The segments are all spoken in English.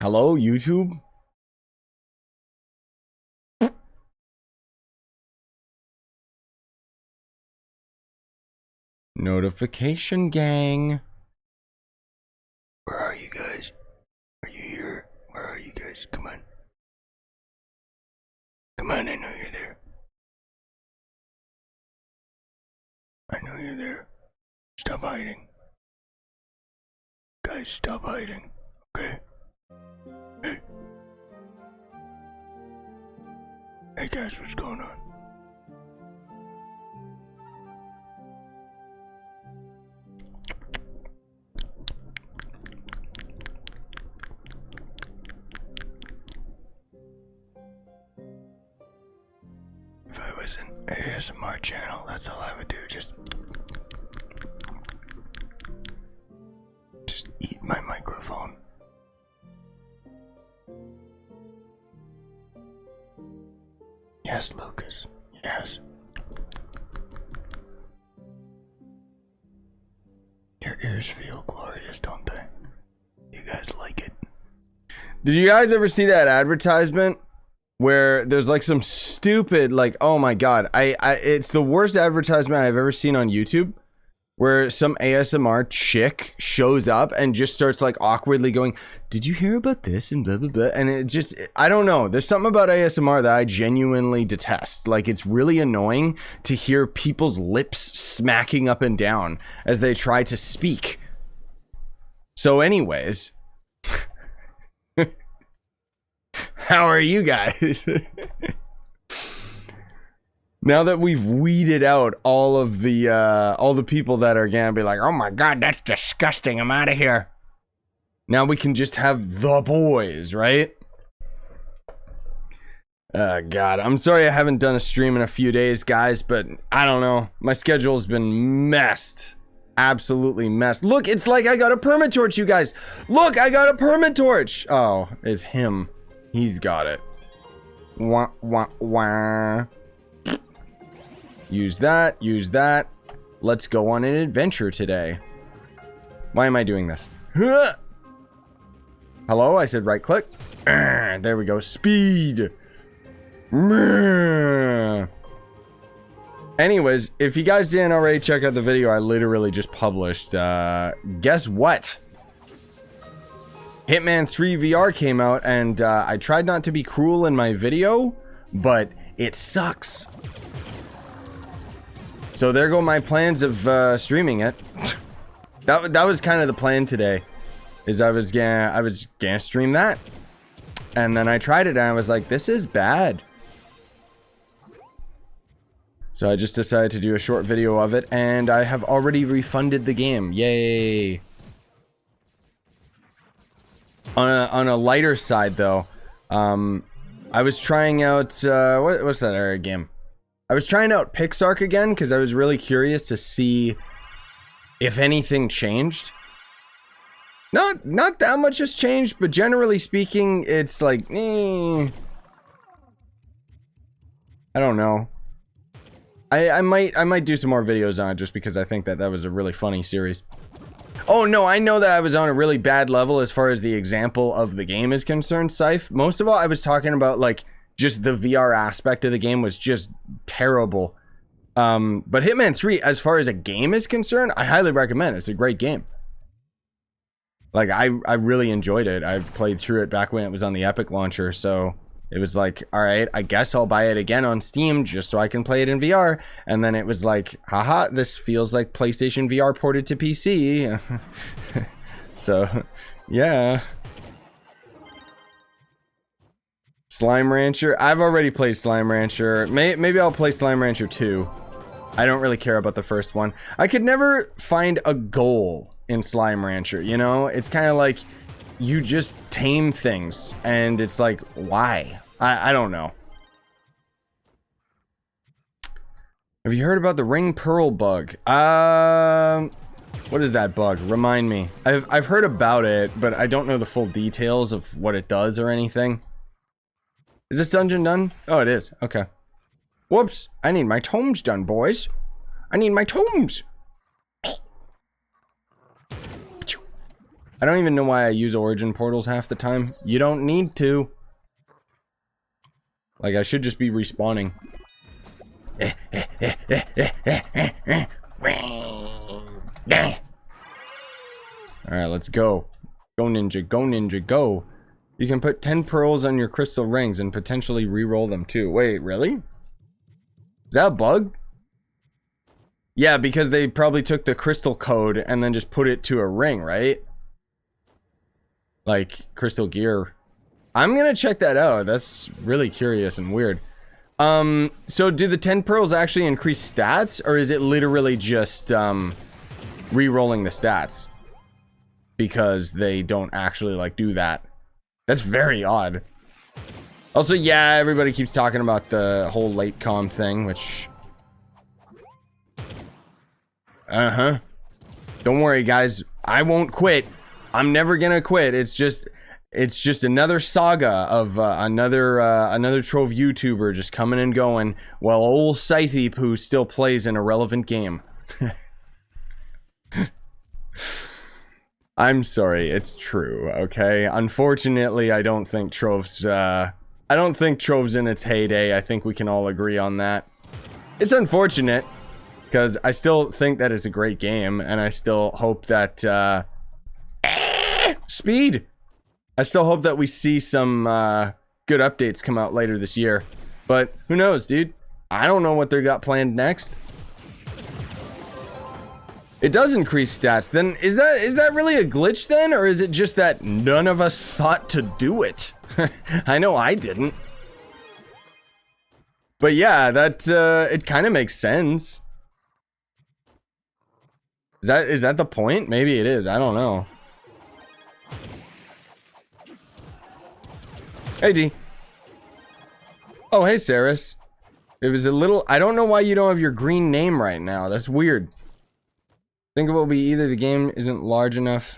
Hello, YouTube? Notification gang. Where are you guys? Are you here? Where are you guys? Come on. Come on, I know you're there. I know you're there. Stop hiding. Guys, stop hiding. Okay? Hey. Hey guys, what's going on? If I was an ASMR channel, that's all I would do. Just eat my microphone. Yes, Lucas. Yes. Your ears feel glorious, don't they? You guys like it? Did you guys ever see that advertisement where there's like some stupid, like, oh my god, it's the worst advertisement I've ever seen on YouTube, where some ASMR chick shows up and just starts like awkwardly going, did you hear about this and blah blah blah, and it just, I don't know, there's something about ASMR that I genuinely detest. Like, it's really annoying to hear people's lips smacking up and down as they try to speak. So anyways, how are you guys? Now that we've weeded out all the people that are gonna be like, oh my god, that's disgusting, I'm out of here. Now we can just have the boys, right? God, I'm sorry I haven't done a stream in a few days, guys, but I don't know. My schedule's been messed. Absolutely messed. Look, it's like I got a permatorch, you guys. Look, I got a permatorch. Oh, it's him. He's got it. Wah, wah, wah. Use that, use that. Let's go on an adventure today. Why am I doing this? Hello, I said right click. There we go, speed. Anyways, if you guys didn't already check out the video I literally just published, guess what? Hitman 3 VR came out, and I tried not to be cruel in my video, but it sucks. So there go my plans of streaming it. that was kind of the plan today, is I was gonna stream that, and then I tried it and I was like, this is bad. So I just decided to do a short video of it, and I have already refunded the game. Yay! On a lighter side though, I was trying out what's that other game? I was trying out Pixark again because I was really curious to see if anything changed. Not that much has changed, but generally speaking, it's like, I don't know. I might do some more videos on it just because I think that was a really funny series. Oh no, I know that I was on a really bad level as far as the example of the game is concerned, Scythe. Most of all, I was talking about like just the VR aspect of the game was just terrible. But Hitman 3, as far as a game is concerned, I highly recommend it. It's a great game. Like, I really enjoyed it. I played through it back when it was on the Epic launcher, so it was like, alright, I guess I'll buy it again on Steam just so I can play it in VR. And then it was like, haha, this feels like PlayStation VR ported to PC. So, yeah. Slime Rancher. I've already played Slime Rancher. Maybe I'll play Slime Rancher 2. I don't really care about the first one. I could never find a goal in Slime Rancher, you know? It's kind of like you just tame things, and it's like, why? I don't know. Have you heard about the ring pearl bug? What is that bug? Remind me. I've heard about it, but I don't know the full details of what it does or anything. Is this dungeon done? Oh, it is. Okay. Whoops. I need my tomes done, boys. I need my tomes. I don't even know why I use origin portals half the time. You don't need to. Like, I should just be respawning. Alright, let's go. Go ninja, go ninja, go. You can put 10 pearls on your crystal rings and potentially re-roll them too. Wait, really? Is that a bug? Yeah, because they probably took the crystal code and then just put it to a ring, right? Like, crystal gear. I'm gonna check that out. That's really curious and weird. So do the 10 pearls actually increase stats, or is it literally just, re-rolling the stats? Because they don't actually, like, do that. That's very odd. Also, yeah, everybody keeps talking about the whole late comm thing, which... Uh-huh. Don't worry, guys. I won't quit. I'm never gonna quit. It's just another saga of another Trove YouTuber just coming and going while old Scythe who still plays an irrelevant game. I'm sorry, it's true, okay? Unfortunately, I don't think Trove's in its heyday. I think we can all agree on that. It's unfortunate, because I still think that it's a great game, and I still hope that, speed! I still hope that we see some, good updates come out later this year. But, who knows, dude? I don't know what they got planned next. It does increase stats. Then is that really a glitch then, or is it just that none of us thought to do it? I know I didn't. But yeah, that it kind of makes sense. Is that the point? Maybe it is. I don't know. Hey D. Oh hey Saris. It was a little. I don't know why you don't have your green name right now. That's weird. Think it will be either the game isn't large enough.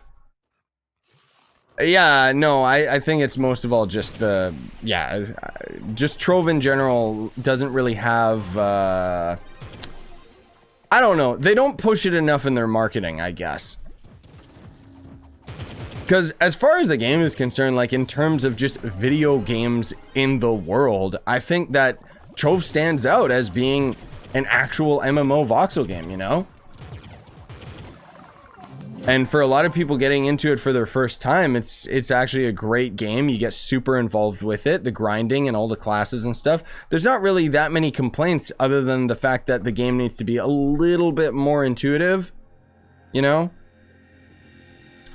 Yeah, no, I think it's most of all just the, yeah, just Trove in general doesn't really have, I don't know, they don't push it enough in their marketing, I guess. Because as far as the game is concerned, like in terms of just video games in the world, I think that Trove stands out as being an actual MMO voxel game, you know? And for a lot of people getting into it for their first time, it's actually a great game. You get super involved with it, the grinding and all the classes and stuff. There's not really that many complaints other than the fact that the game needs to be a little bit more intuitive, you know?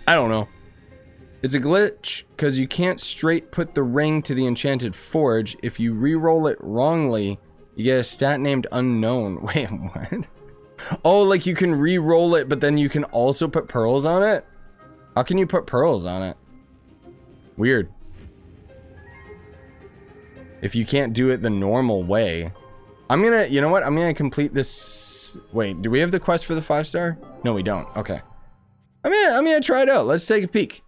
I don't know. It's a glitch because you can't straight put the ring to the enchanted forge. If you re-roll it wrongly, you get a stat named unknown. Wait, what? Oh, like you can re-roll it, but then you can also put pearls on it? How can you put pearls on it? Weird. If you can't do it the normal way. I'm gonna, you know what? I'm gonna complete this. Wait, do we have the quest for the 5-star? No, we don't. Okay. I'm gonna try it out. Let's take a peek.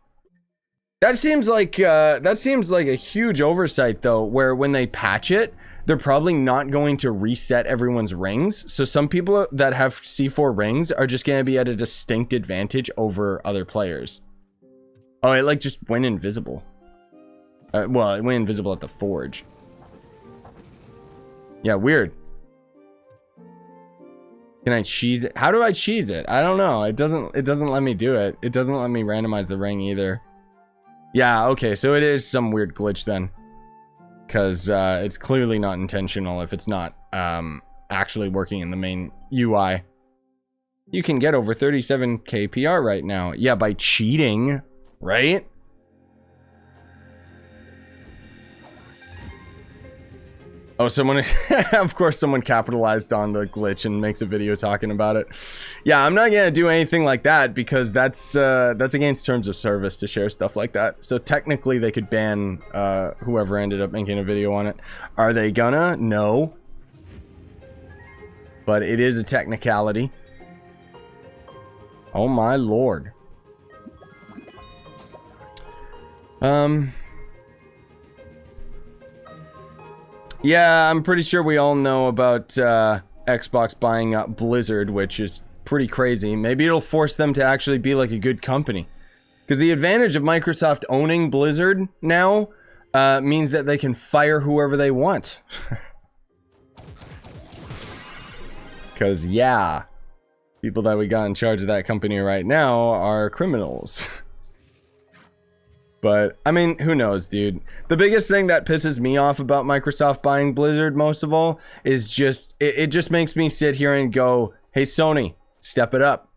That seems like a huge oversight though, where when they patch it, they're probably not going to reset everyone's rings. So some people that have C4 rings are just going to be at a distinct advantage over other players. Oh, it like just went invisible. Well, it went invisible at the forge. Yeah, weird. Can I cheese it? How do I cheese it? I don't know. It doesn't let me do it. It doesn't let me randomize the ring either. Yeah, okay. So it is some weird glitch then. Because it's clearly not intentional if it's not actually working in the main UI. You can get over 37k PR right now. Yeah, by cheating, right? Oh, someone, of course, someone capitalized on the glitch and makes a video talking about it. Yeah, I'm not gonna do anything like that because that's against terms of service to share stuff like that. So technically, they could ban whoever ended up making a video on it. Are they gonna? No. But it is a technicality. Oh my lord. Yeah, I'm pretty sure we all know about Xbox buying up Blizzard, which is pretty crazy. Maybe it'll force them to actually be like a good company. Because the advantage of Microsoft owning Blizzard now means that they can fire whoever they want. Because, yeah, people that we got in charge of that company right now are criminals. But, I mean, who knows, dude? The biggest thing that pisses me off about Microsoft buying Blizzard, most of all, is just, it just makes me sit here and go, hey, Sony, step it up.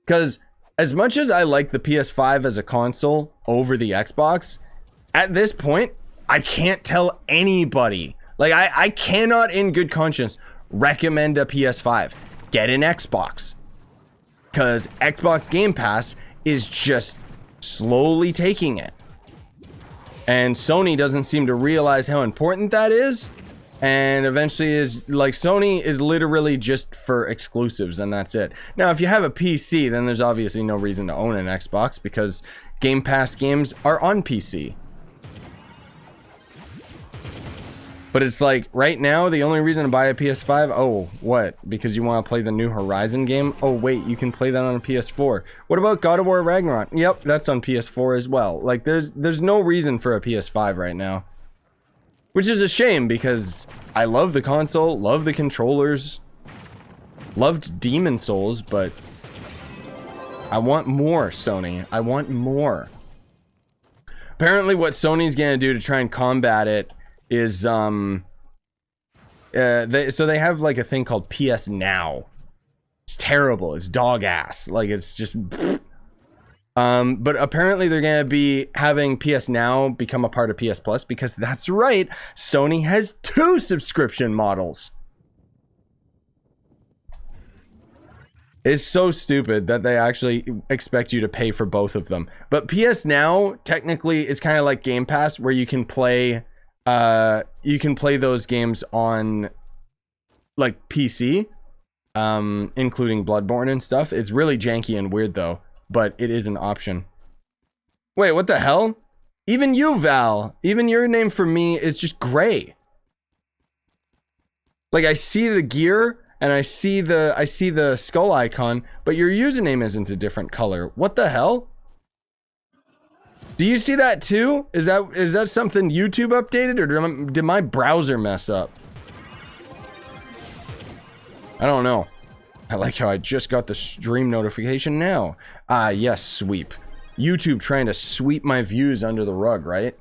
Because as much as I like the PS5 as a console over the Xbox, at this point, I can't tell anybody. Like, I cannot in good conscience recommend a PS5. Get an Xbox. Because Xbox Game Pass is just slowly taking it. And Sony doesn't seem to realize how important that is. And eventually is like, Sony is literally just for exclusives and that's it. Now, if you have a PC, then there's obviously no reason to own an Xbox because Game Pass games are on PC. But it's like, right now, the only reason to buy a PS5, oh, what? Because you want to play the new Horizon game? Oh, wait, you can play that on a PS4. What about God of War Ragnarok? Yep, that's on PS4 as well. Like, there's no reason for a PS5 right now. Which is a shame, because I love the console, love the controllers, loved Demon Souls, but I want more, Sony. I want more. Apparently, what Sony's gonna do to try and combat it is so they have like a thing called PS Now. It's terrible. It's dog ass. Like, it's just but apparently they're gonna be having PS Now become a part of PS Plus, because that's right, Sony has 2 subscription models. It's so stupid that they actually expect you to pay for both of them. But PS Now technically is kind of like Game Pass, where you can play those games on like PC, including Bloodborne and stuff. It's really janky and weird though, but it is an option. Wait, what the hell? Even you, Val, even your name for me is just gray. Like, I see the gear and I see the skull icon, but your username isn't a different color. What the hell? Do you see that too? Is that something YouTube updated, or did my browser mess up? I don't know. I like how I just got the stream notification now. Ah, yes, sweep. YouTube trying to sweep my views under the rug, right?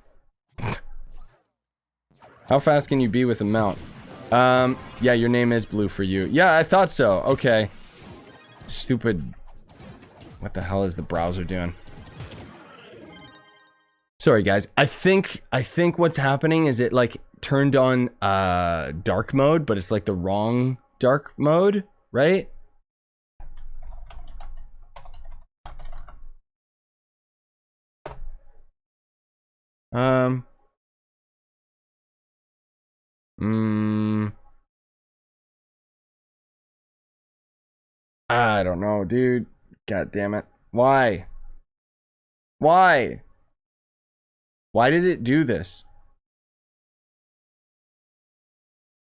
How fast can you be with a mount? Yeah, your name is blue for you. Yeah, I thought so. Okay. Stupid. What the hell is the browser doing? Sorry, guys. I think what's happening is it like turned on dark mode, but it's like the wrong dark mode, right? I don't know, dude. God damn it. Why? Why? Why did it do this?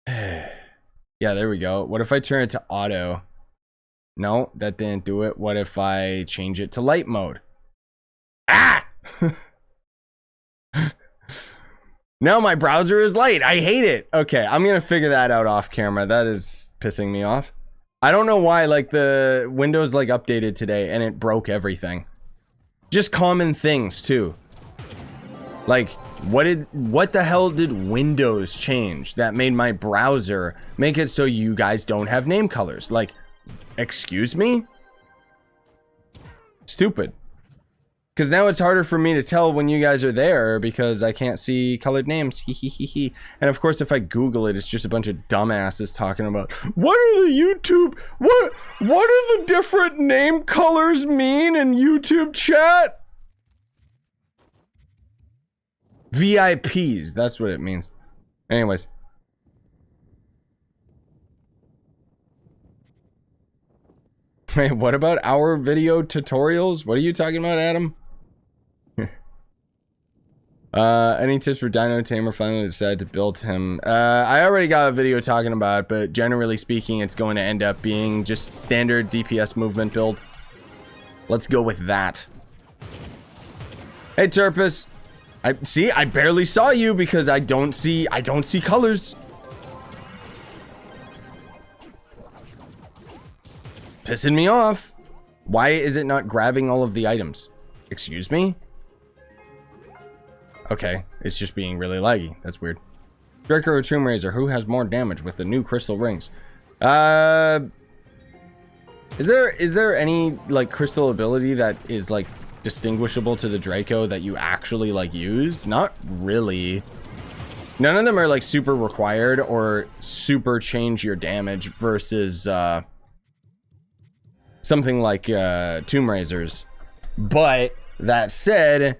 Yeah, there we go. What if I turn it to auto? No, that didn't do it. What if I change it to light mode? Ah! Now my browser is light. I hate it. Okay, I'm gonna figure that out off camera. That is pissing me off. I don't know why, like, the Windows like updated today and it broke everything. Just common things too. Like, what the hell did Windows change that made my browser make it so you guys don't have name colors? Like, excuse me? Stupid. Because now it's harder for me to tell when you guys are there because I can't see colored names. And of course, if I Google it, it's just a bunch of dumbasses talking about what are the YouTube, what do the different name colors mean in YouTube chat? VIPs, that's what it means. Anyways. Wait, what about our video tutorials? What are you talking about, Adam? Any tips for Dino Tamer finally decided to build him? I already got a video talking about it, but generally speaking, it's going to end up being just standard DPS movement build. Let's go with that. Hey, Turpus. I barely saw you because I don't see colors. Pissing me off. Why is it not grabbing all of the items? Excuse me? Okay, it's just being really laggy. That's weird. Draco or Tomb Raider, who has more damage with the new crystal rings? Is there any like crystal ability that is like distinguishable to the Draco that you actually like use? Not really. None of them are like super required or super change your damage versus something like Tomb Raiders. But that said,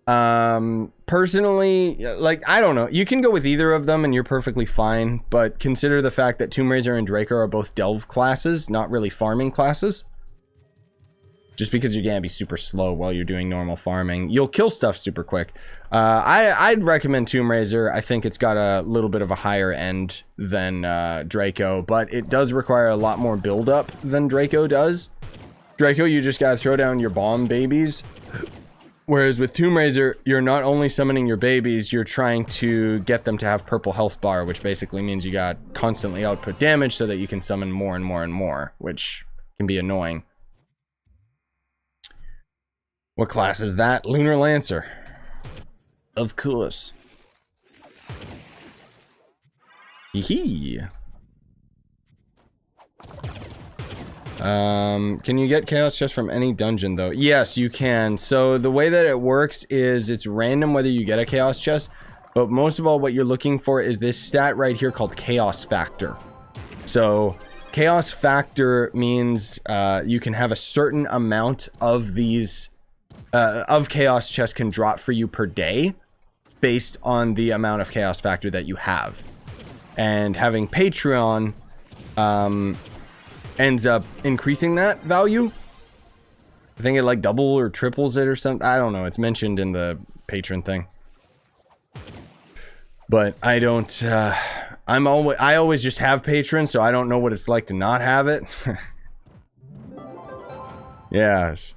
personally, like, I don't know, you can go with either of them and you're perfectly fine, but consider the fact that Tomb Raider and Draco are both delve classes, not really farming classes. Just because you're gonna be super slow while you're doing normal farming, you'll kill stuff super quick. I'd recommend Tomb Raider. I think it's got a little bit of a higher end than Draco, but it does require a lot more build up than Draco does. Draco, you just gotta throw down your bomb babies. Whereas with Tomb Raider, you're not only summoning your babies, you're trying to get them to have purple health bar, which basically means you got constantly output damage so that you can summon more and more and more, which can be annoying. What class is that? Lunar Lancer. Of course. Hee. Can you get chaos chest from any dungeon though? Yes, you can. So the way that it works is it's random whether you get a chaos chest, but most of all what you're looking for is this stat right here called chaos factor. So chaos factor means you can have a certain amount of these of chaos chests can drop for you per day based on the amount of chaos factor that you have. And having Patreon ends up increasing that value. I think it like double or triples it or something. I don't know. It's mentioned in the patron thing. But I don't I always just have Patreon, so I don't know what it's like to not have it. Yes.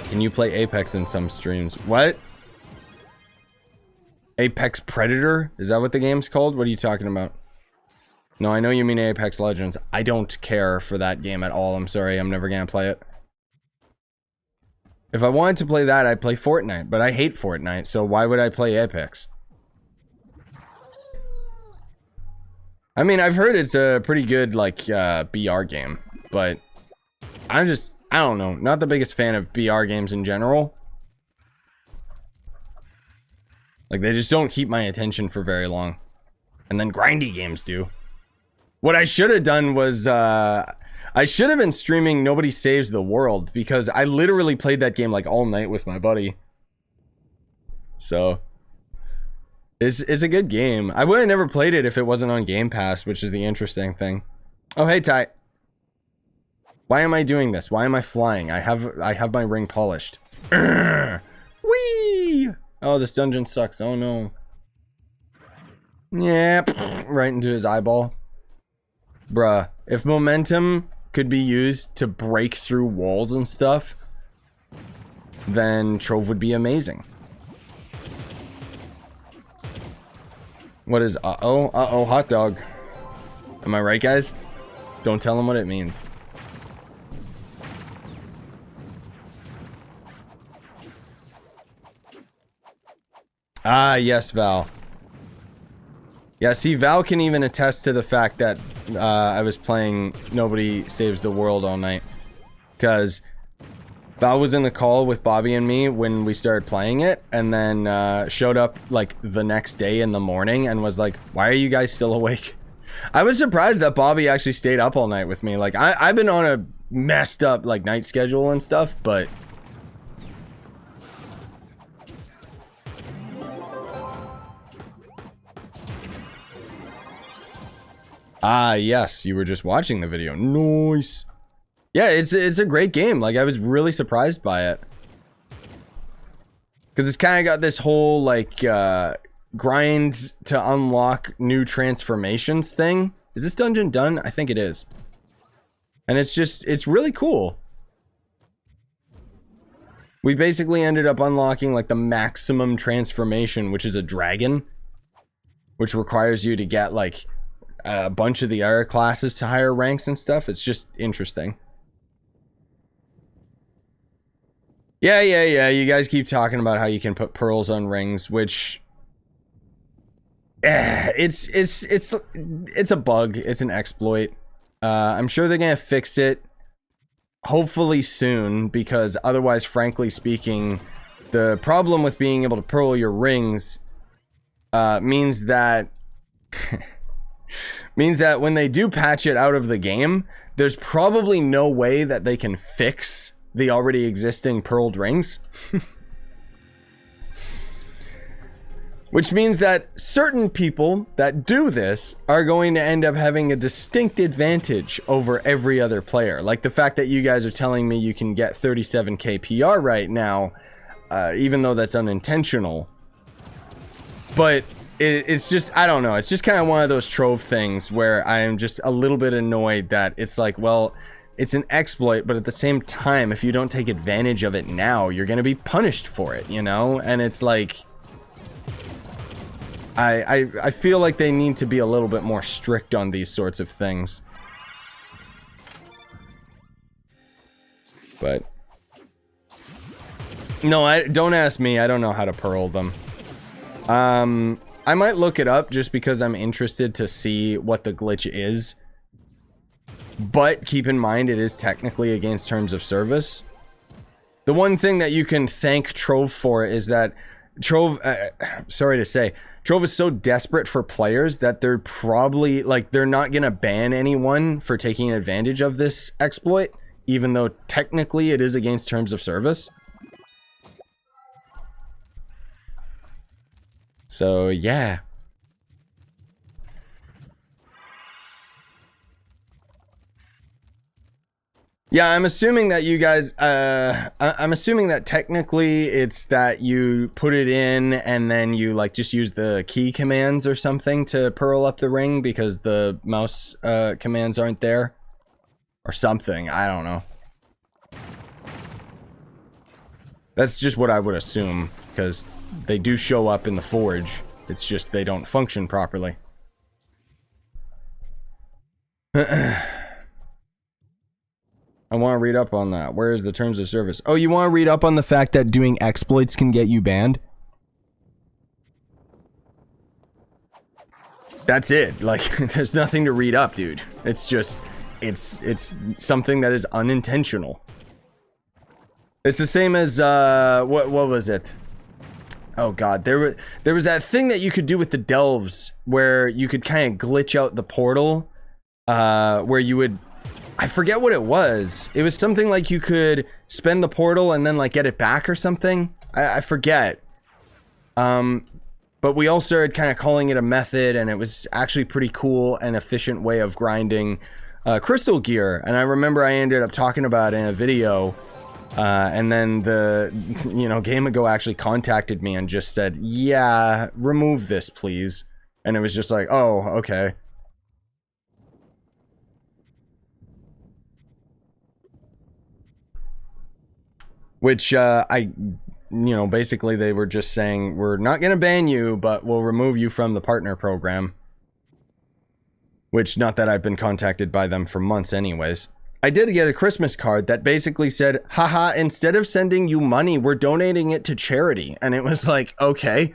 Can you play Apex in some streams? What? Apex Predator? Is that what the game's called? What are you talking about? No, I know you mean Apex Legends. I don't care for that game at all. I'm sorry, I'm never gonna play it. If I wanted to play that, I'd play Fortnite, but I hate Fortnite, so why would I play Apex? I mean, I've heard it's a pretty good, like, BR game, but I don't know, not the biggest fan of BR games in general. Like, they just don't keep my attention for very long. And then grindy games do. What I should have done was, I should have been streaming Nobody Saves the World, because I literally played that game, like, all night with my buddy. So, it's a good game. I would have never played it if it wasn't on Game Pass, which is the interesting thing. Oh, hey, Ty. Why am I doing this? Why am I flying? I have my ring polished. Whee! Oh, this dungeon sucks. Oh, no. Yep. Right into his eyeball. Bruh, if momentum could be used to break through walls and stuff, then Trove would be amazing. What is uh-oh? Uh-oh, hot dog. Am I right, guys? Don't tell him what it means. Ah, yes, Val. Yeah, see, Val can even attest to the fact that I was playing Nobody Saves the World all night. Because Val was in the call with Bobby and me when we started playing it, and then showed up, like, the next day in the morning and was like, why are you guys still awake? I was surprised that Bobby actually stayed up all night with me. Like, I've been on a messed up, like, night schedule and stuff, but... Ah, yes, you were just watching the video. Nice. Yeah, it's a great game. Like, I was really surprised by it. Because it's kind of got this whole, like, grind to unlock new transformations thing. Is this dungeon done? I think it is. And it's just, it's really cool. We basically ended up unlocking like the maximum transformation, which is a dragon, which requires you to get like a bunch of the other classes to higher ranks and stuff. It's just interesting. Yeah. You guys keep talking about how you can put pearls on rings, which it's a bug. It's an exploit. I'm sure they're gonna fix it hopefully soon, because otherwise, frankly speaking, the problem with being able to pearl your rings means that when they do patch it out of the game, there's probably no way that they can fix the already existing pearled rings. Which means that certain people that do this are going to end up having a distinct advantage over every other player. Like the fact that you guys are telling me you can get 37k PR right now, even though that's unintentional. But it's just, I don't know. It's just kind of one of those Trove things where I'm just a little bit annoyed that it's like, well, it's an exploit, but at the same time, if you don't take advantage of it now, you're going to be punished for it, you know? And it's like, I feel like they need to be a little bit more strict on these sorts of things. But no, don't ask me. I don't know how to pearl them. I might look it up just because I'm interested to see what the glitch is. But keep in mind, it is technically against terms of service. The one thing that you can thank Trove for is that Trove, sorry to say, Trove is so desperate for players that they're probably, like, they're not going to ban anyone for taking advantage of this exploit, even though technically it is against terms of service. So, yeah. Yeah, I'm assuming that you guys, I'm assuming that technically it's that you put it in and then you like just use the key commands or something to pearl up the ring because the mouse commands aren't there or something. I don't know. That's just what I would assume because they do show up in the forge. It's just they don't function properly. I want to read up on that. Where is the terms of service? Oh, you want to read up on the fact that doing exploits can get you banned? That's it. Like, there's nothing to read up, dude. It's just, it's something that is unintentional. It's the same as, what was it? Oh god, there was that thing that you could do with the delves where you could kind of glitch out the portal, where you would, I forget what it was. It was something like you could spend the portal and then like get it back or something. I forget. But we all started kind of calling it a method, and it was actually pretty cool and efficient way of grinding crystal gear. And I remember I ended up talking about it in a video, and then the Game Ago actually contacted me and just said, yeah, remove this please. And it was just like, oh, okay. Which, basically they were just saying, we're not going to ban you, but we'll remove you from the partner program. Which, not that I've been contacted by them for months anyways. I did get a Christmas card that basically said, haha, instead of sending you money, we're donating it to charity. And it was like, okay.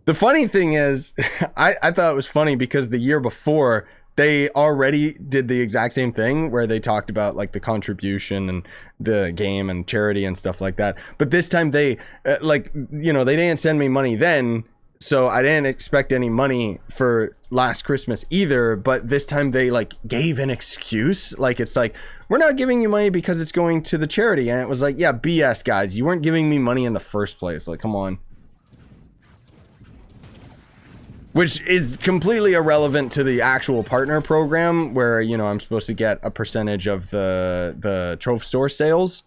The funny thing is, I thought it was funny because the year before, they already did the exact same thing where they talked about like the contribution and the game and charity and stuff like that. But this time they they didn't send me money then, so I didn't expect any money for last Christmas either. But this time they like gave an excuse. Like, it's like, we're not giving you money because it's going to the charity. And it was like, yeah, BS guys, you weren't giving me money in the first place. Like, come on. Which is completely irrelevant to the actual partner program where, I'm supposed to get a percentage of the Trove store sales.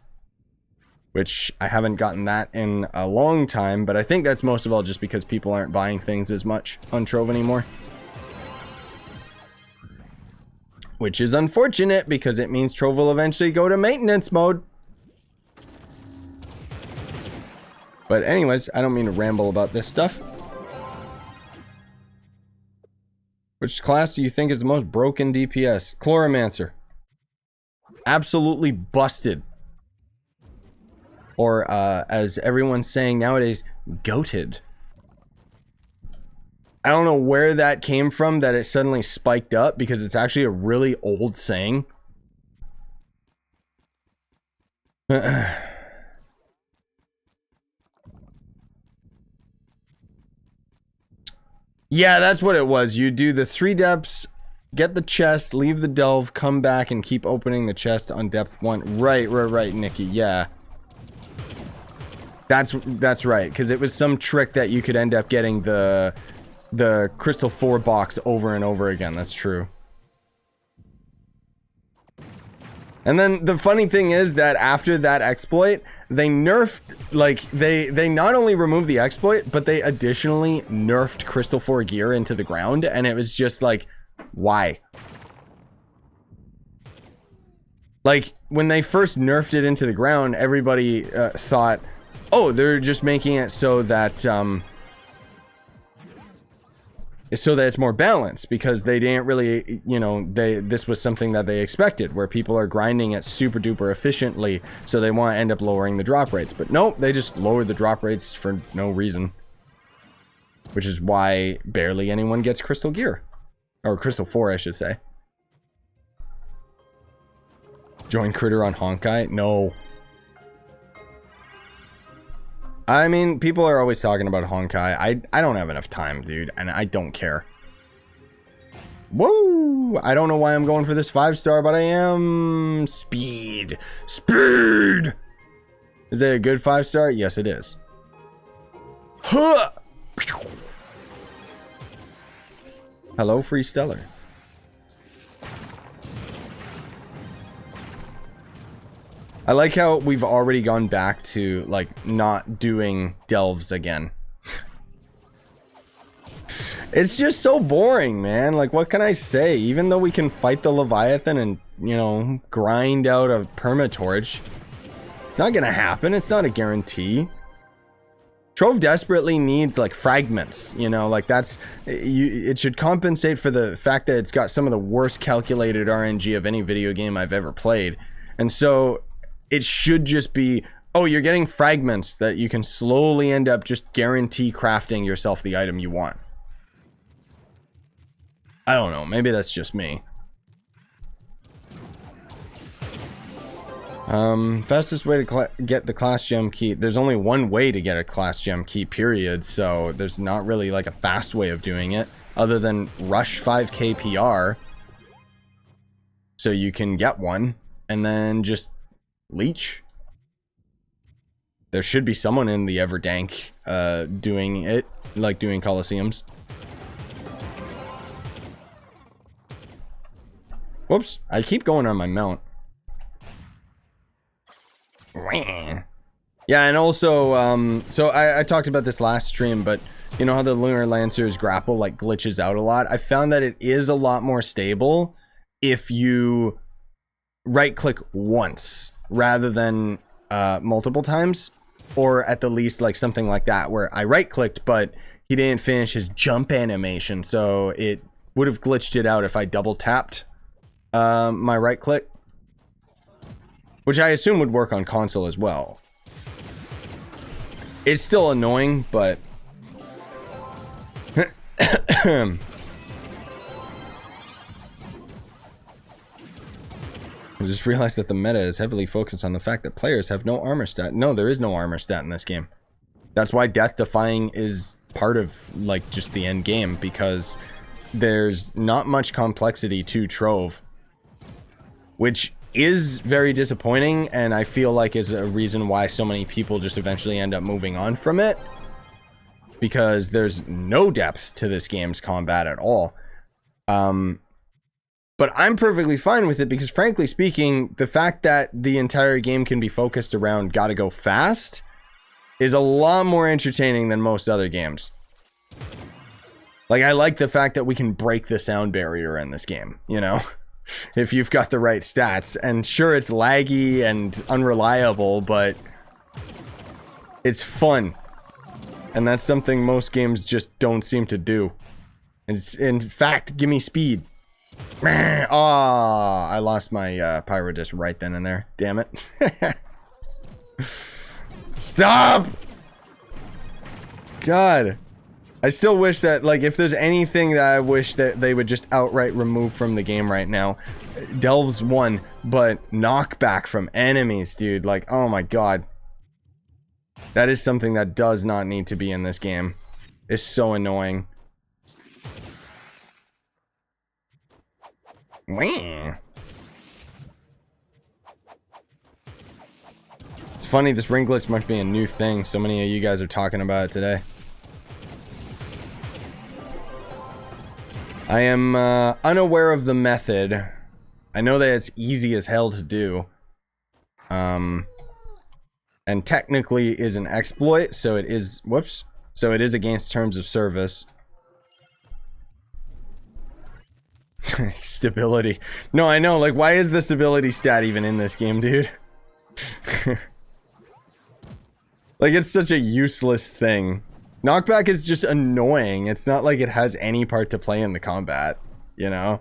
Which I haven't gotten that in a long time, but I think that's most of all just because people aren't buying things as much on Trove anymore. Which is unfortunate because it means Trove will eventually go to maintenance mode. But anyways, I don't mean to ramble about this stuff. Which class do you think is the most broken DPS? Chloromancer. Absolutely busted. Or, as everyone's saying nowadays, goated. I don't know where that came from, that it suddenly spiked up, because it's actually a really old saying. Yeah, that's what it was. You do the 3 depths, get the chest, leave the delve, come back, and keep opening the chest on depth 1. Right, Nikki. Yeah. That's right, because it was some trick that you could end up getting the Crystal 4 box over and over again. That's true. And then the funny thing is that after that exploit, they nerfed, like, they not only removed the exploit, but they additionally nerfed Crystal 4 gear into the ground, and it was just like, why? Like, when they first nerfed it into the ground, everybody thought, oh, they're just making it so that it's more balanced, because they didn't really, you know, this was something that they expected, where people are grinding it super duper efficiently, so they want to end up lowering the drop rates. But nope, they just lowered the drop rates for no reason, which is why barely anyone gets Crystal gear, or Crystal 4, I should say. Join Critter on Honkai? No. I mean, people are always talking about Honkai. I don't have enough time, dude, and I don't care. Whoa! I don't know why I'm going for this 5-star, but I am. Speed. Speed! Is it a good 5-star? Yes, it is. Huh! Hello, Free Stellar. I like how we've already gone back to, like, not doing delves again. It's just so boring, man. Like, what can I say? Even though we can fight the Leviathan and, you know, grind out a permatorch, it's not gonna happen. It's not a guarantee. Trove desperately needs, like, fragments, you know, like, that's, it should compensate for the fact that it's got some of the worst calculated RNG of any video game I've ever played. And so it should just be, oh, you're getting fragments that you can slowly end up just guarantee crafting yourself the item you want. I don't know, maybe that's just me. Fastest way to get the class gem key. There's only one way to get a class gem key, period, so there's not really like a fast way of doing it other than rush 5k PR so you can get one, and then just leech. There should be someone in the Everdank doing it, like doing Colosseums. Whoops, I keep going on my mount. Yeah, and also, so I talked about this last stream, but you know how the Lunar Lancer's grapple like glitches out a lot? I found that it is a lot more stable if you right click once rather than multiple times, or at the least like something like that where I right clicked but he didn't finish his jump animation, so it would have glitched it out if I double tapped my right click, which I assume would work on console as well. It's still annoying, but I just realized that the meta is heavily focused on the fact that players have no armor stat. No, there is no armor stat in this game. That's why death defying is part of like just the end game, because there's not much complexity to Trove, which is very disappointing, and I feel like is a reason why so many people just eventually end up moving on from it, because there's no depth to this game's combat at all. But I'm perfectly fine with it, because frankly speaking, the fact that the entire game can be focused around gotta go fast is a lot more entertaining than most other games. Like, I like the fact that we can break the sound barrier in this game, you know? If you've got the right stats. And sure, it's laggy and unreliable, but it's fun. And that's something most games just don't seem to do. It's, in fact, give me speed. Oh, I lost my pyro disc right then and there. Damn it. Stop! God. I still wish that, like, if there's anything that I wish that they would just outright remove from the game right now, Delves one, but knockback from enemies, dude. Like, oh my god. That is something that does not need to be in this game. It's so annoying. Wah. It's funny, this ring glitch must be a new thing. So many of you guys are talking about it today. I am unaware of the method. I know that it's easy as hell to do. And technically is an exploit, so it is, whoops. So it is against terms of service. Stability. No, I know, like, why is the stability stat even in this game, dude? Like, it's such a useless thing. Knockback is just annoying. It's not like it has any part to play in the combat, you know?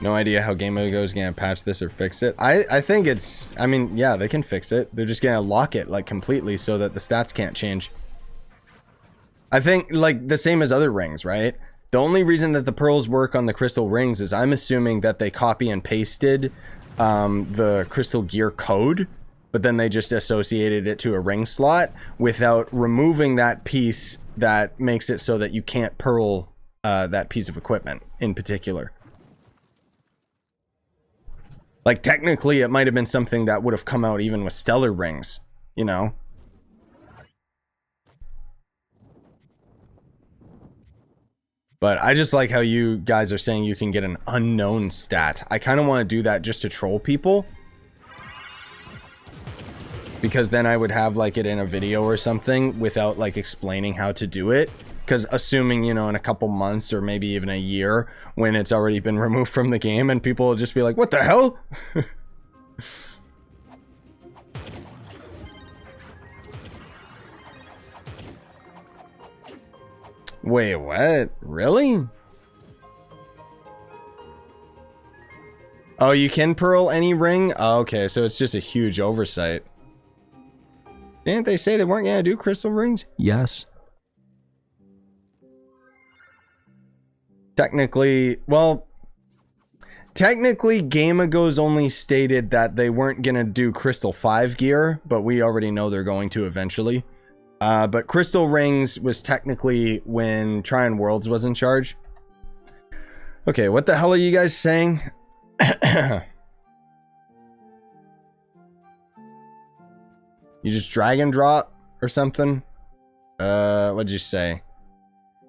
No idea how Game Ago is gonna patch this or fix it. I think it's, I mean, yeah, they can fix it. They're just gonna lock it, like, completely so that the stats can't change. I think, like, the same as other rings, right? The only reason that the pearls work on the crystal rings is I'm assuming that they copy and pasted the crystal gear code, but then they just associated it to a ring slot without removing that piece that makes it so that you can't pearl that piece of equipment in particular. Like, technically, it might have been something that would have come out even with stellar rings, you know? But I just like how you guys are saying you can get an unknown stat. I kind of want to do that just to troll people. Because then I would have, like, it in a video or something without, like, explaining how to do it. Because assuming, you know, in a couple months or maybe even a year when it's already been removed from the game and people will just be like, what the hell? Wait, what? Really? Oh, you can pearl any ring? Oh, okay, so it's just a huge oversight. Didn't they say they weren't gonna do crystal rings? Yes. Technically, well, technically Game Ago's only stated that they weren't gonna do Crystal 5 gear, but we already know they're going to eventually. But Crystal Rings was technically when Tryon Worlds was in charge. Okay, what the hell are you guys saying? You just drag and drop or something? What'd you say?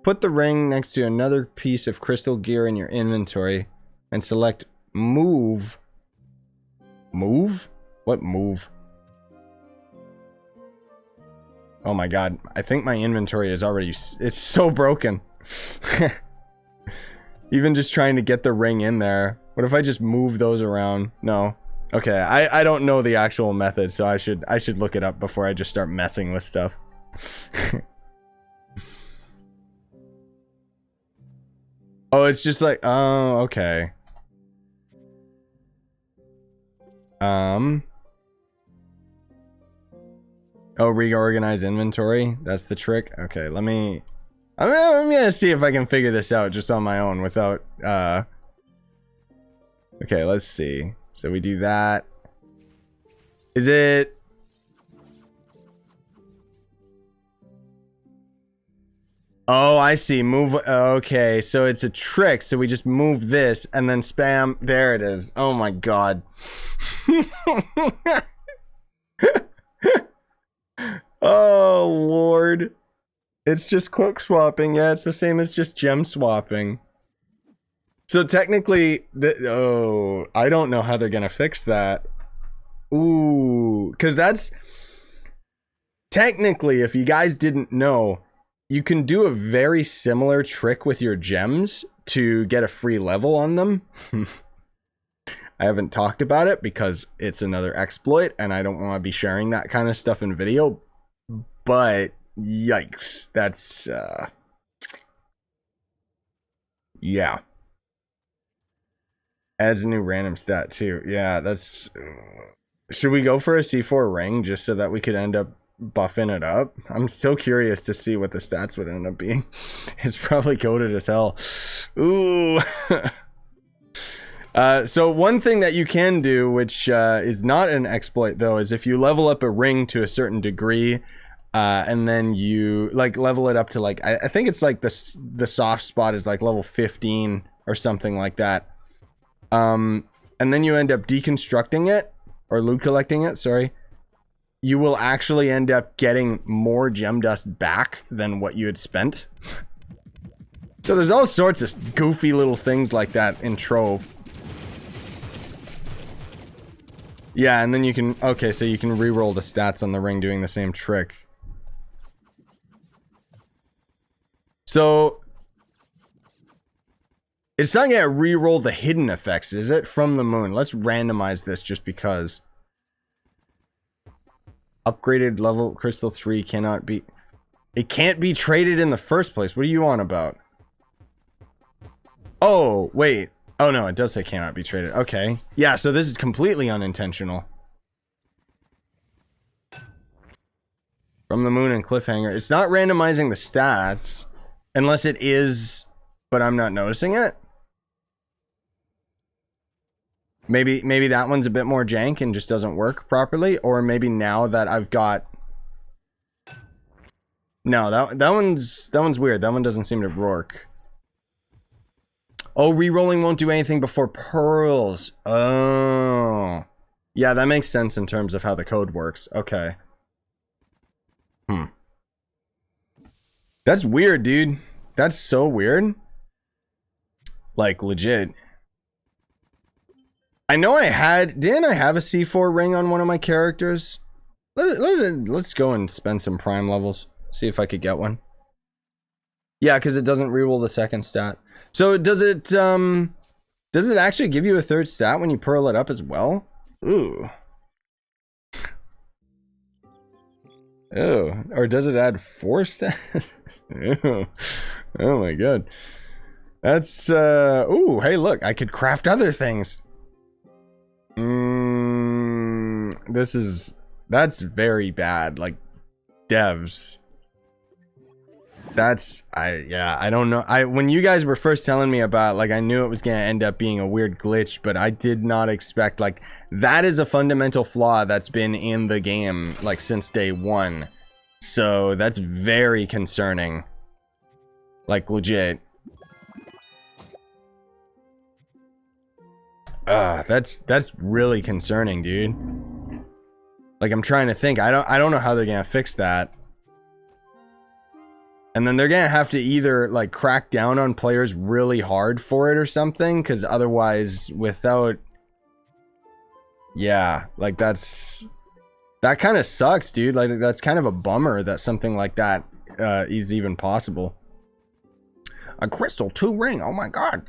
Put the ring next to another piece of crystal gear in your inventory and select move. Move? What move? Oh my god, I think my inventory is already, it's so broken. Even just trying to get the ring in there. What if I just move those around? No. Okay, I don't know the actual method, so I should look it up before I just start messing with stuff. Oh, it's just like, oh, okay. Oh, reorganize inventory. That's the trick. Okay, I'm gonna see if I can figure this out just on my own without, okay, let's see. So we do that. Is it... Oh, I see. Move. Okay, so it's a trick. So we just move this and then spam. There it is. Oh my god. Oh lord. It's just quick swapping. Yeah, it's the same as just gem swapping. So technically, oh, I don't know how they're gonna fix that. Ooh, because that's technically, if you guys didn't know, you can do a very similar trick with your gems to get a free level on them. I haven't talked about it because it's another exploit and I don't want to be sharing that kind of stuff in video. But yikes, that's yeah. Adds a new random stat too. Yeah, that's should we go for a C4 ring just so that we could end up buffing it up? I'm still curious to see what the stats would end up being. It's probably coded as hell. Ooh. So one thing that you can do, which is not an exploit though, is if you level up a ring to a certain degree, and then you like level it up to like I think it's like the soft spot is like level 15 or something like that. And then you end up deconstructing it or loot collecting it, sorry. You will actually end up getting more gem dust back than what you had spent. So there's all sorts of goofy little things like that in Trove. Yeah, and then you can, okay, so you can re-roll the stats on the ring doing the same trick. So it's not gonna re-roll the hidden effects, is it? From the moon. Let's randomize this just because. Upgraded level crystal 3 cannot be... It can't be traded in the first place. What are you on about? Oh, wait. Oh, no, it does say cannot be traded. Okay. Yeah, so this is completely unintentional. From the moon and cliffhanger. It's not randomizing the stats. Unless it is, but I'm not noticing it. Maybe that one's a bit more jank and just doesn't work properly. Or maybe now that I've got... No, that one's weird. That one doesn't seem to work. Oh, re-rolling won't do anything before pearls. Oh. Yeah, that makes sense in terms of how the code works. Okay. That's weird, dude. That's so weird. Like, legit. I know I had... Didn't I have a C4 ring on one of my characters? Let's go and spend some prime levels. See if I could get one. Yeah, because it doesn't reroll the second stat. So does it actually give you a third stat when you pearl it up as well? Ooh. Oh, or does it add 4 stats? Oh. Oh my god. That's ooh, hey look, I could craft other things. That's very bad. Like devs. I don't know. When you guys were first telling me about, like, I knew it was gonna end up being a weird glitch, but I did not expect, like, that is a fundamental flaw that's been in the game, like, since day one. So that's very concerning. Like, legit. That's really concerning, dude. Like, I'm trying to think. I don't know how they're gonna fix that. And then they're gonna have to either like crack down on players really hard for it or something, because otherwise, without, yeah, like that kind of sucks, dude. Like that's kind of a bummer that something like that is even possible. A crystal 2 ring. Oh my god.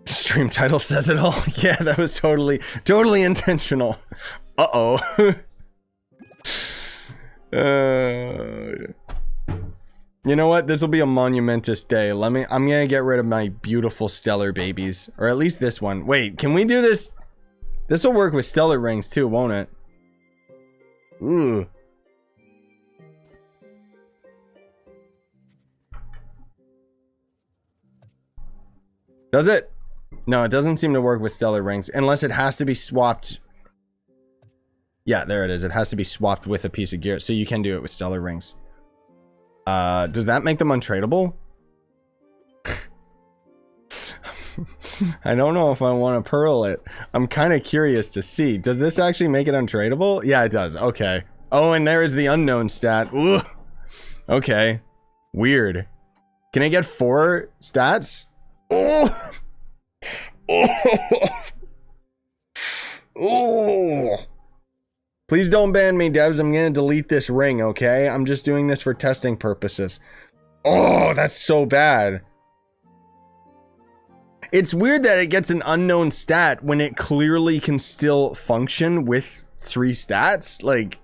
Stream title says it all. Yeah, that was totally intentional. Uh-oh. You know what? This will be a monumentous day. I'm gonna get rid of my beautiful stellar babies, or at least this one. Wait, can we do this? This will work with stellar rings too, won't it? Ooh. Does it? No, it doesn't seem to work with stellar rings unless it has to be swapped. Yeah, there it is. It has to be swapped with a piece of gear. So you can do it with stellar rings. Does that make them untradeable? I don't know if I want to pearl it. I'm kind of curious to see. Does this actually make it untradeable? Yeah, it does. Okay. Oh, and there is the unknown stat. Ooh. Okay. Weird. Can I get 4 stats? Oh. Oh. Oh. Please don't ban me, devs. I'm gonna delete this ring, okay? I'm just doing this for testing purposes. Oh, that's so bad. It's weird that it gets an unknown stat when it clearly can still function with 3 stats. Like,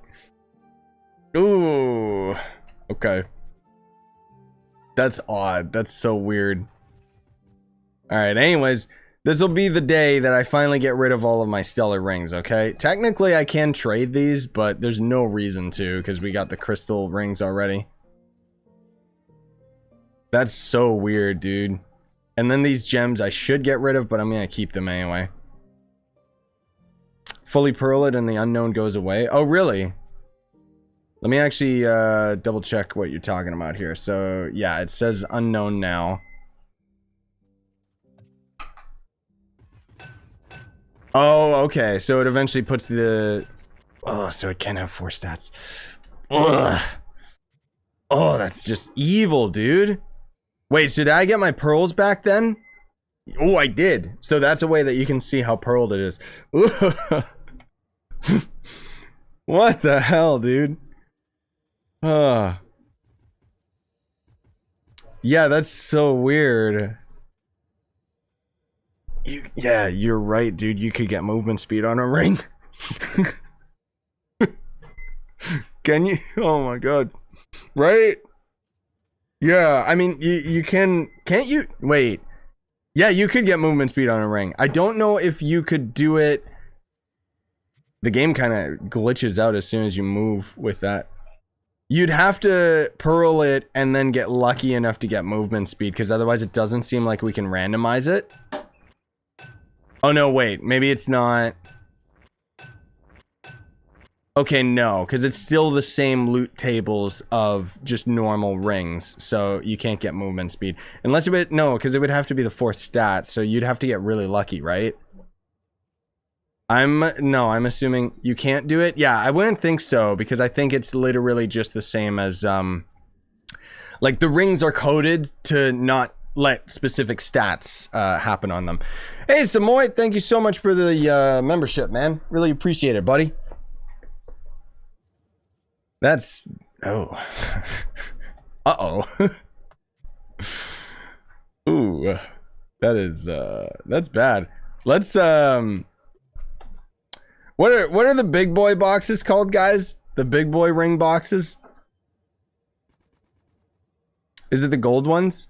ooh, okay. That's odd. That's so weird. All right, anyways, this will be the day that I finally get rid of all of my stellar rings, okay? Technically, I can trade these, but there's no reason to because we got the crystal rings already. That's so weird, dude. And then these gems I should get rid of, but I'm going to keep them anyway. Fully pearl it and the unknown goes away. Oh, really? Let me actually double check what you're talking about here. So, yeah, it says unknown now. Oh, okay. So it eventually puts the... Oh, so it can have 4 stats. Ugh. Oh, that's just evil, dude. Wait, so did I get my pearls back then? Oh, I did. So that's a way that you can see how pearled it is. What the hell, dude? Yeah, that's so weird. Yeah, you're right, dude. You could get movement speed on a ring. Can you? Oh my god. Right? Yeah, I mean, you can't you? Wait. Yeah, you could get movement speed on a ring. I don't know if you could do it. The game kind of glitches out as soon as you move with that. You'd have to pearl it and then get lucky enough to get movement speed, because otherwise it doesn't seem like we can randomize it. Oh no, wait. Maybe it's not... Okay, no, because it's still the same loot tables of just normal rings, so you can't get movement speed. Unless it would... No, because it would have to be the 4th stat, so you'd have to get really lucky, right? No, I'm assuming you can't do it. Yeah, I wouldn't think so, because I think it's literally just the same as, like, the rings are coded to not let specific stats happen on them. Hey, Samoy, thank you so much for the membership, man. Really appreciate it, buddy. That's... Oh. Uh-oh. Ooh. That is, that's bad. Let's, What are the big boy boxes called, guys? The big boy ring boxes? Is it the gold ones?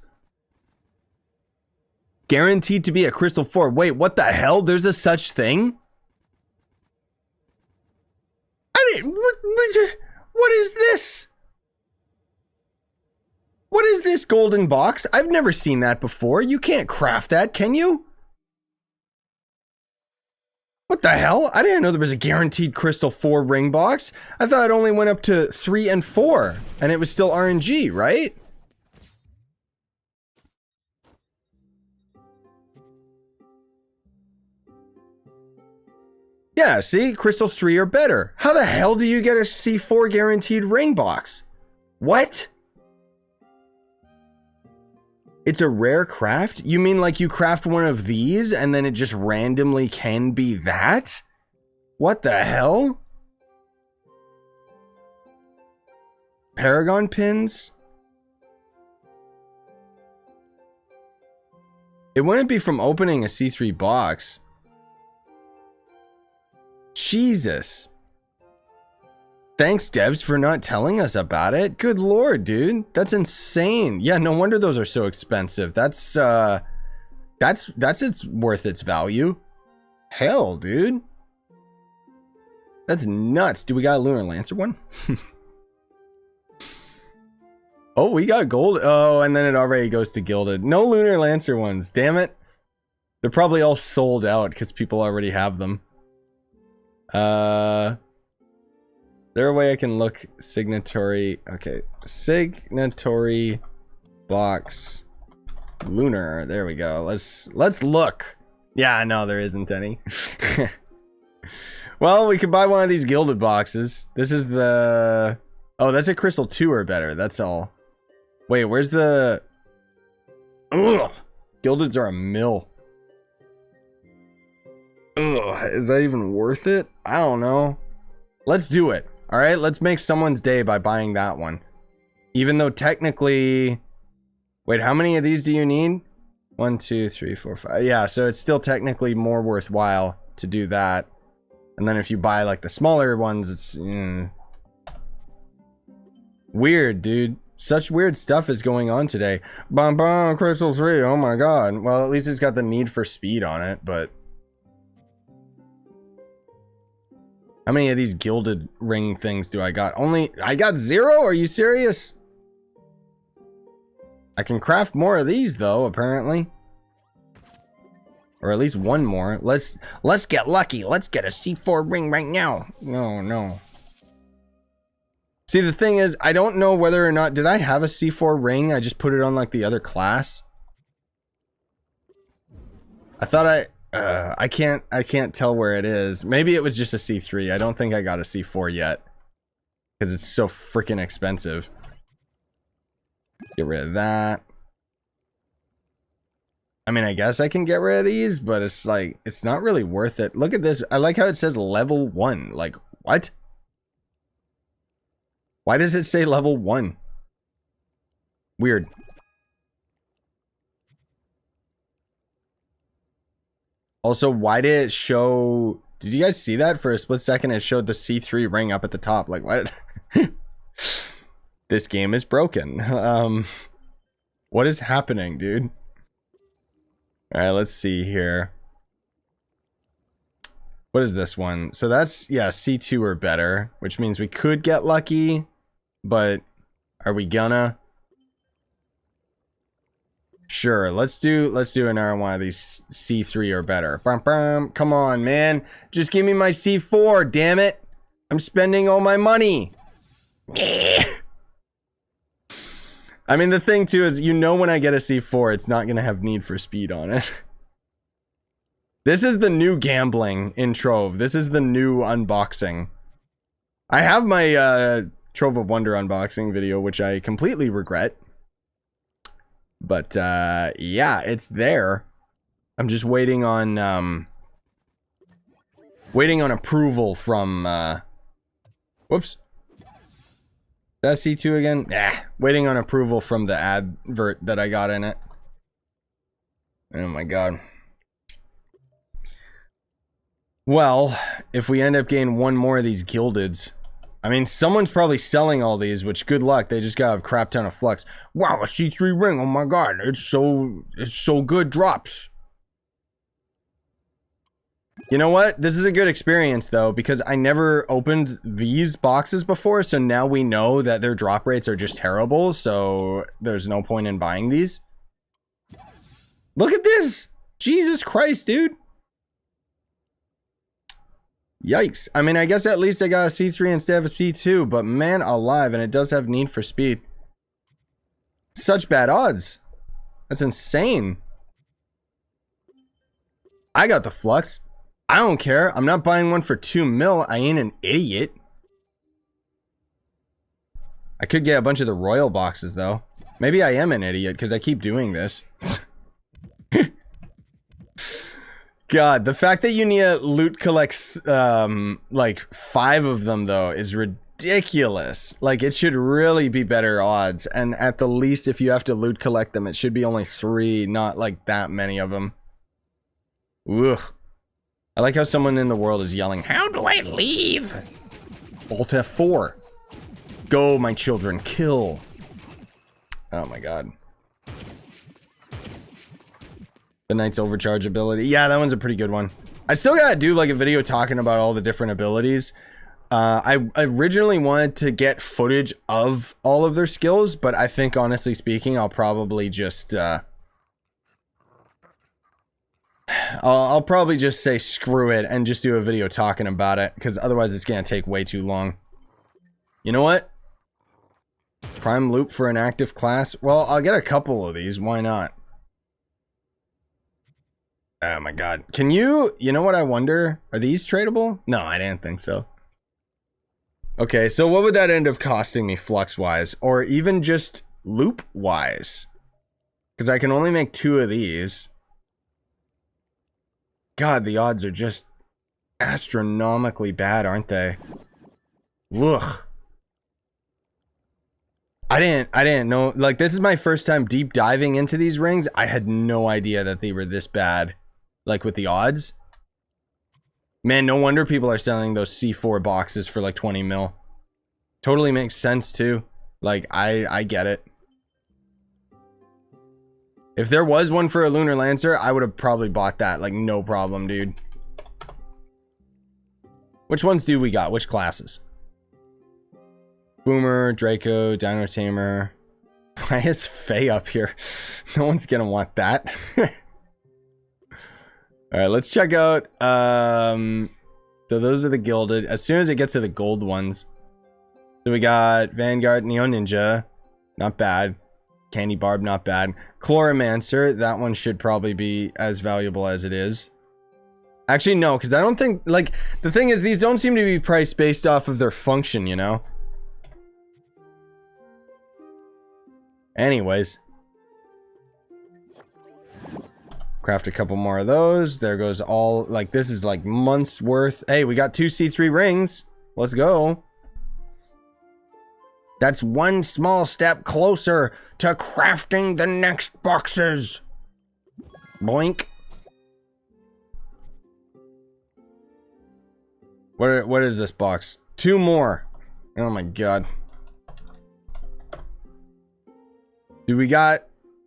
Guaranteed to be a crystal 4. Wait, what the hell? There's a such thing? I didn't... What is this? What is this golden box? I've never seen that before. You can't craft that, can you? What the hell? I didn't know there was a guaranteed crystal 4 ring box. I thought it only went up to 3 and 4, and it was still RNG, right? Yeah, see? Crystals 3 are better. How the hell do you get a C4 guaranteed ring box? What? It's a rare craft? You mean like you craft one of these and then it just randomly can be that? What the hell? Paragon pins? It wouldn't be from opening a C3 box. Jesus. Thanks, devs, for not telling us about it. Good lord, dude. That's insane. Yeah, no wonder those are so expensive. That's it's worth its value. Hell, dude. That's nuts. Do we got a Lunar Lancer one? Oh, we got gold. Oh, and then it already goes to gilded. No Lunar Lancer ones. Damn it. They're probably all sold out because people already have them. Is there a way I can look signatory? Okay, signatory box lunar. There we go. Let's look. Yeah, no, there isn't any. Well, we could buy one of these gilded boxes. This is the... Oh, that's a crystal 2 or better. That's all. Wait, where's the... Ugh. Gildeds are a mill. Ugh, is that even worth it? I don't know. Let's do it. All right, let's make someone's day by buying that one. Even though technically... Wait, how many of these do you need? 1, 2, 3, 4, 5. Yeah, so it's still technically more worthwhile to do that. And then if you buy like the smaller ones, it's weird, dude. Such weird stuff is going on today. Bum bum, Crystal 3. Oh my god. Well, at least it's got the need for speed on it, but how many of these gilded ring things do I got? I got 0? Are you serious? I can craft more of these though, apparently. Or at least one more. Let's get lucky. Let's get a C4 ring right now. No. See, the thing is, I don't know whether or not... Did I have a C4 ring? I just put it on, like, the other class. I thought I can't tell where it is. Maybe it was just a C3. I don't think I got a C4 yet. Because it's so freaking expensive. Get rid of that. I mean, I guess I can get rid of these, but it's like, it's not really worth it. Look at this. I like how it says level 1. Like, what? Why does it say level 1? Weird. Also, why did it show... Did you guys see that? For a split second, it showed the C3 ring up at the top. Like, what? This game is broken. What is happening, dude? Alright, let's see here. What is this one? So that's, yeah, C2 or better, which means we could get lucky, but are we gonna? Sure, let's do another one of these C3 or better. Bum, bum. Come on, man. Just give me my C4, damn it. I'm spending all my money. I mean, the thing too is, you know, when I get a C4, it's not gonna have need for speed on it. This is the new gambling in Trove. This is the new unboxing. I have my Trove of Wonder unboxing video, which I completely regret. But yeah, it's there. I'm just waiting on approval from whoops. That C2 again? Yeah, waiting on approval from the advert that I got in it. Oh my god. Well, if we end up getting one more of these gildeds, I mean, someone's probably selling all these, which good luck. They just got a crap ton of flux. Wow, a C3 ring. Oh my god, it's so good. Drops. You know what? This is a good experience though, because I never opened these boxes before, so now we know that their drop rates are just terrible, so there's no point in buying these. Look at this! Jesus Christ, dude! Yikes. I mean, I guess at least I got a C3 instead of a C2, but man alive, and it does have need for speed. Such bad odds. That's insane. I got the flux. I don't care. I'm not buying one for 2 mil. I ain't an idiot. I could get a bunch of the royal boxes, though. Maybe I am an idiot, because I keep doing this. God, the fact that you need to loot collect, like, 5 of them, though, is ridiculous. Like, it should really be better odds. And at the least, if you have to loot collect them, it should be only 3, not, like, that many of them. Ugh. I like how someone in the world is yelling, "How do I leave?" Alt F4. Go, my children, kill. Oh my god. The Knight's Overcharge ability. Yeah, that one's a pretty good one. I still gotta do like a video talking about all the different abilities. I originally wanted to get footage of all of their skills, but I think honestly speaking, I'll probably just I'll probably just say screw it and just do a video talking about it, because otherwise it's gonna take way too long. You know what? Prime loop for an active class? Well, I'll get a couple of these. Why not? Oh my god. Can you... You know what I wonder? Are these tradable? No, I didn't think so. Okay, so what would that end up costing me flux-wise? Or even just loop-wise? Because I can only make 2 of these. God, the odds are just astronomically bad, aren't they? Ugh. I didn't know. Like, this is my first time deep diving into these rings. I had no idea that they were this bad. Like, with the odds. Man, no wonder people are selling those C4 boxes for like 20 mil. Totally makes sense too. Like, I get it. If there was one for a Lunar Lancer, I would have probably bought that. Like, no problem, dude. Which ones do we got? Which classes? Boomer, Draco, Dino Tamer. Why is Faye up here? No one's gonna want that. Alright, let's check out. So those are the gilded. As soon as it gets to the gold ones. So we got Vanguard, Neo Ninja. Not bad. Candy Barb, not bad. Chloromancer, that one should probably be as valuable as it is. Actually, no, because I don't think, like, the thing is, these don't seem to be priced based off of their function, you know? Anyways. Craft a couple more of those. There goes all, like, this is like months worth. Hey, we got 2 C3 rings. Let's go. That's one small step closer to crafting the next boxes. Boink. What is this box? 2 more. Oh my god. Do we got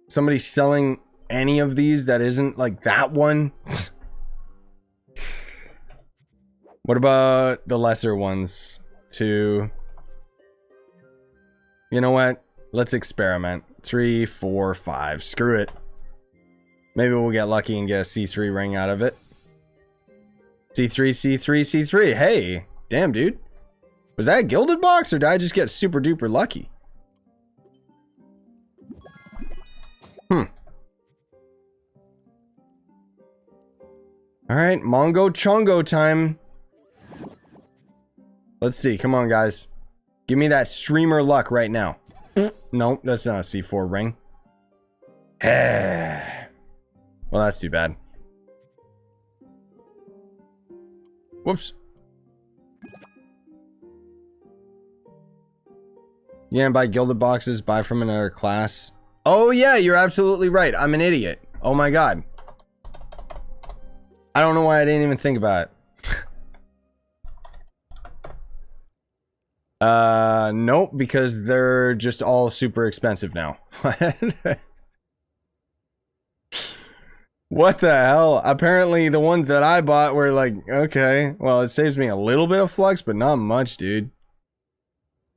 somebody selling any of these that isn't like that one? What about the lesser ones? 2. You know what? Let's experiment. 3, 4, 5. Screw it. Maybe we'll get lucky and get a C3 ring out of it. C3, C3, C3. Hey, damn, dude. Was that a gilded box or did I just get super duper lucky? Alright, Mongo Chongo time. Let's see. Come on, guys. Give me that streamer luck right now. No, that's not a C4 ring. Well, that's too bad. Whoops. You can't buy gilded boxes, buy from another class. Oh yeah, you're absolutely right. I'm an idiot. Oh my god. I don't know why I didn't even think about it. Nope, because they're just all super expensive now. What the hell? Apparently the ones that I bought were like, okay, well, it saves me a little bit of flux, but not much, dude.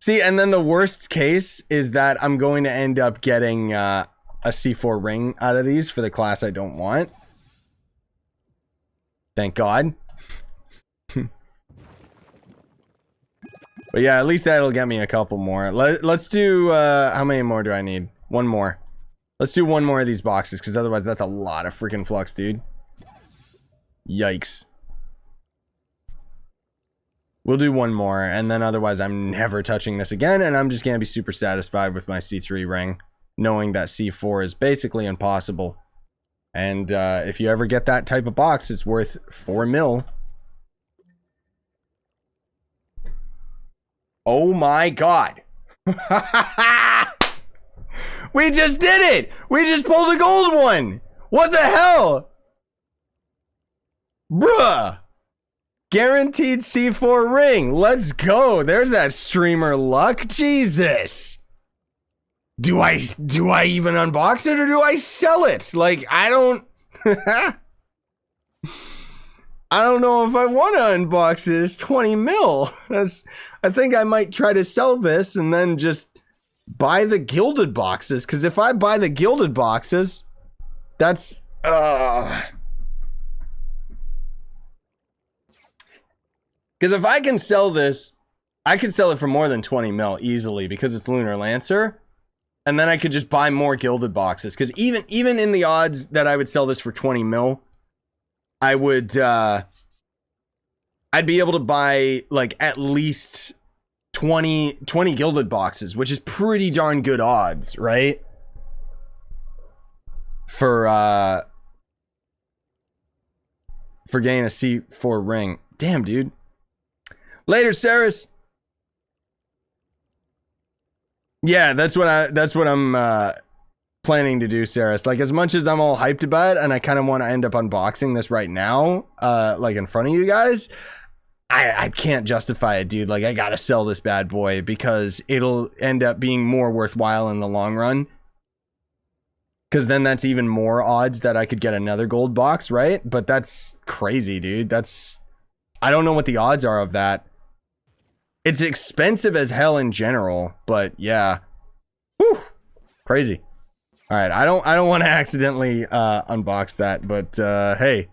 See, and then the worst case is that I'm going to end up getting a C4 ring out of these for the class I don't want. Thank God. But yeah, at least that'll get me a couple more. Let's do, how many more do I need? 1 more. Let's do 1 more of these boxes, because otherwise that's a lot of freaking flux, dude. Yikes. We'll do 1 more, and then otherwise I'm never touching this again, and I'm just going to be super satisfied with my C3 ring, knowing that C4 is basically impossible. And if you ever get that type of box, it's worth 4 mil. Oh my god. We just did it! We just pulled a gold one! What the hell? Bruh! Guaranteed C4 ring. Let's go. There's that streamer luck. Jesus. Do I even unbox it or do I sell it? Like, I don't I don't know if I want to unbox it. It's 20 mil. I think I might try to sell this and then just buy the gilded boxes, because if I buy the gilded boxes, that's because if I can sell this, I could sell it for more than 20 mil easily because it's Lunar Lancer, and then I could just buy more gilded boxes, because even in the odds that I would sell this for 20 mil, I would I'd be able to buy like at least 20 gilded boxes, which is pretty darn good odds, right? For getting a C4 ring. Damn, dude. Later, Saris. Yeah, that's what I'm planning to do, Sarah. Like, as much as I'm all hyped about it, and I kind of want to end up unboxing this right now, like in front of you guys, I can't justify it, dude. Like, I gotta sell this bad boy because it'll end up being more worthwhile in the long run. Because then that's even more odds that I could get another gold box, right? But that's crazy, dude. I don't know what the odds are of that. It's expensive as hell in general, but yeah. Whew. Crazy. All right, I don't want to accidentally unbox that, but hey.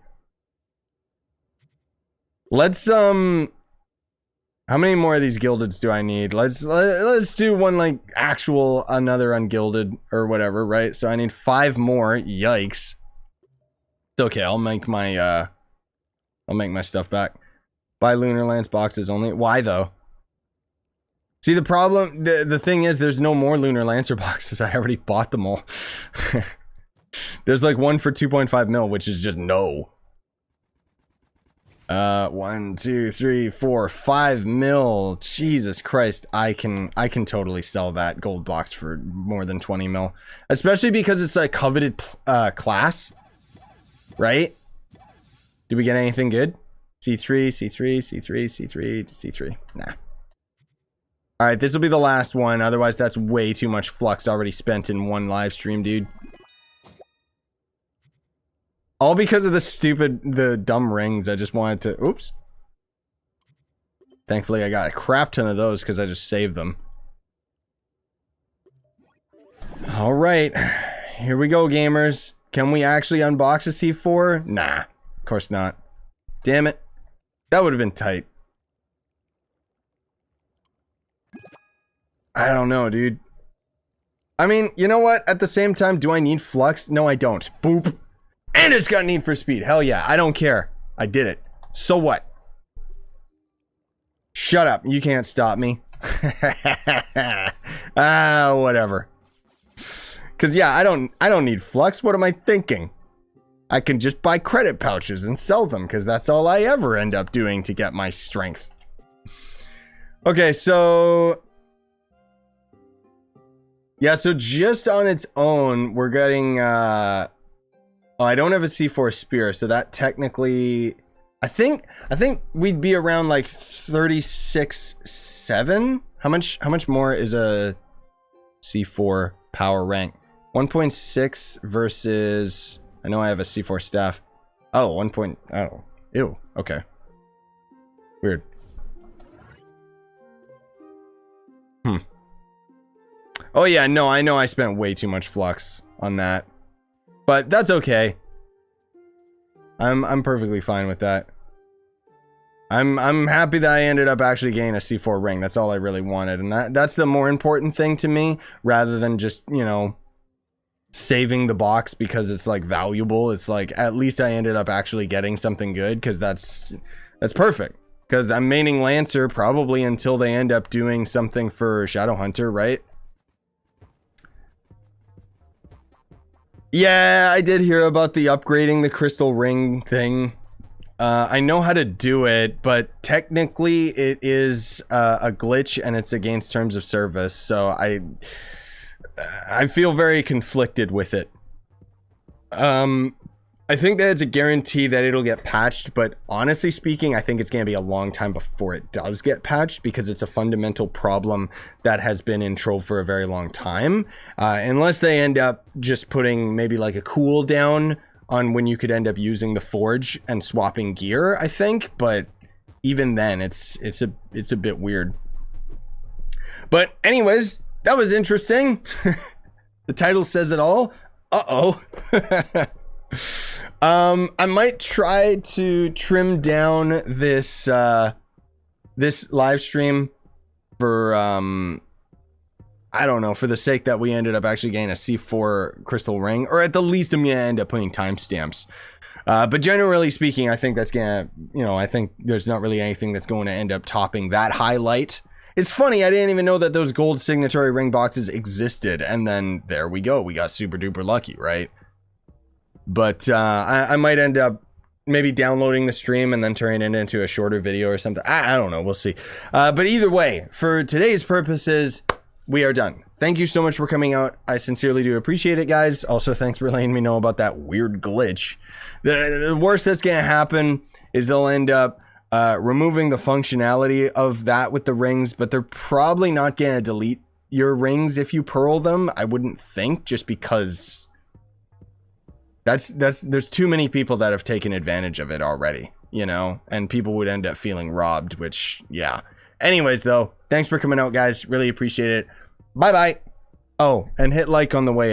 Let's how many more of these gildeds do I need? Let's do one like actual another ungilded or whatever, right? So I need 5 more. Yikes. It's okay. I'll make my stuff back. Buy Lunar Lance boxes only. Why though? See, the problem, the thing is there's no more Lunar Lancer boxes. I already bought them all. There's like one for 2.5 mil, which is just no. 1, 2, 3, 4, 5 mil. Jesus Christ. I can totally sell that gold box for more than 20 mil. Especially because it's a coveted class. Right? Did we get anything good? C3, C3, C3, C3, C3. Nah. Alright, this will be the last one. Otherwise, that's way too much flux already spent in one live stream, dude. All because of the dumb rings. I just wanted to... Oops. Thankfully, I got a crap ton of those because I just saved them. Alright. Here we go, gamers. Can we actually unbox a C4? Nah. Of course not. Damn it. That would have been tight. I don't know, dude. I mean, you know what? At the same time, do I need flux? No, I don't. Boop. And it's got Need for Speed. Hell yeah. I don't care. I did it. So what? Shut up. You can't stop me. Whatever. Because, yeah, I don't need flux. What am I thinking? I can just buy credit pouches and sell them because that's all I ever end up doing to get my strength. Okay, so... Yeah, so just on its own, we're getting, oh, I don't have a C4 spear, so that technically, I think we'd be around like 36.7. How much more is a C4 power rank? 1.6 versus, I know I have a C4 staff. Oh, 1. Oh, ew, okay. Weird. Oh yeah, no, I know I spent way too much flux on that. But that's okay. I'm perfectly fine with that. I'm happy that I ended up actually getting a C4 ring. That's all I really wanted. And that's the more important thing to me, rather than just, you know, saving the box because it's like valuable. It's like at least I ended up actually getting something good, because that's perfect. Because I'm maining Lancer probably until they end up doing something for Shadowhunter, right? Yeah, I did hear about the upgrading the crystal ring thing. I know how to do it, but technically it is a glitch and it's against terms of service, so I feel very conflicted with it. I think that it's a guarantee that it'll get patched, but honestly speaking, I think it's going to be a long time before it does get patched, because it's a fundamental problem that has been in Trove for a very long time. Unless they end up just putting maybe like a cooldown on when you could end up using the forge and swapping gear, I think. But even then, it's a bit weird. But anyways, that was interesting. The title says it all. Uh-oh. I might try to trim down this this live stream for I don't know, for the sake that we ended up actually getting a C4 crystal ring, or at the least I'm gonna end up putting timestamps. But generally speaking, I think that's gonna, you know, I think there's not really anything that's going to end up topping that highlight. It's funny, I didn't even know that those gold signatory ring boxes existed, and then there we go, we got super duper lucky, right? But I might end up maybe downloading the stream and then turning it into a shorter video or something. I don't know, we'll see. But either way, for today's purposes, we are done. thank you so much for coming out. I sincerely do appreciate it, guys. Also, thanks for letting me know about that weird glitch. The worst that's going to happen is they'll end up removing the functionality of that with the rings, but they're probably not going to delete your rings if you pearl them. I wouldn't think, just because there's too many people that have taken advantage of it already, you know, and people would end up feeling robbed, which, yeah. Anyways, though, thanks for coming out, guys. Really appreciate it. Bye-bye. Oh, and hit like on the way out.